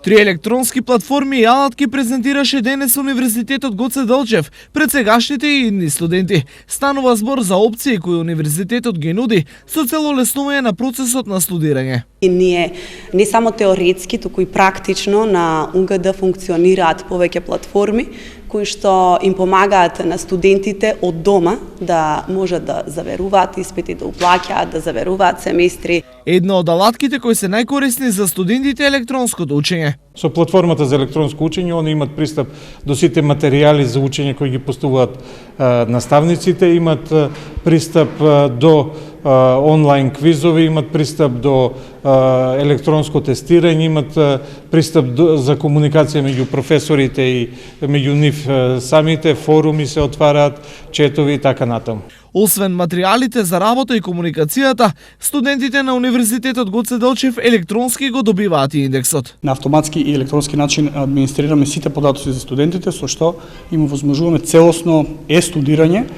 Три електронски платформи и алатки презентираше денес Универзитетот Гоце Делчев пред сегашните и идни студенти. Станува збор за опции кои Универзитетот ги нуди со цел олеснување на процесот на студирање. И ние не само теоретски, туку и практично на УГД функционираат повеќе платформи кои што им помагаат на студентите од дома да можат да заверуваат испити, да уплаќаат, да заверуваат семестри. Една од алатките кои се најкорисни за студентите е електронското учење. Со платформата за електронско учење, они имат пристап до сите материјали за учење кои ги поставуваат наставниците, имат пристап до онлайн квизови, имат пристап до електронско тестирање, имат пристап за комуникација меѓу професорите и меѓу нив самите, форуми се отвараат, четови и така натаму. Освен материјалите за работа и комуникацијата, студентите на Универзитетот Гоце Делчев електронски го добиваат и индексот. На автоматски и електронски начин администрираме сите податоци за студентите, со што им овозможуваме целосно студирање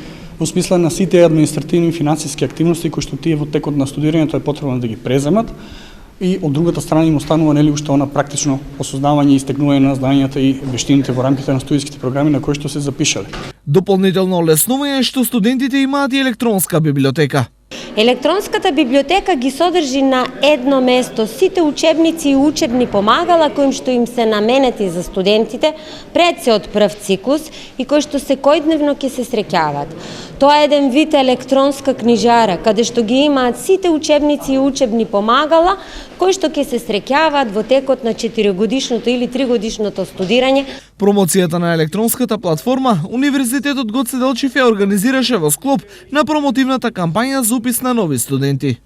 во смисла на сите административни и финансиски активности кои што тие во текот на студирањето е потребно да ги преземат. И од другата страна им останува нели уште она практично осознавање и стекнување на знањата и вештините во рамките на студиските програми на кои што се запишале. Дополнително олеснување е што студентите имаат и електронска библиотека. Електронската библиотека ги содржи на едно место сите учебници и учебни помагала кои што им се наменети за студентите пред се од прв циклус и кои што секојдневно ќе се среќаваат. Тоа е еден вид електронска книжара, каде што ги имаат сите учебници и учебни помагала кои што ќе се среќаваат во текот на 4-годишното или 3-годишното студирање. Промоцијата на електронската платформа Универзитетот Гоце Делчев ја организираше во склоп на промотивната кампања за упис на нови студенти.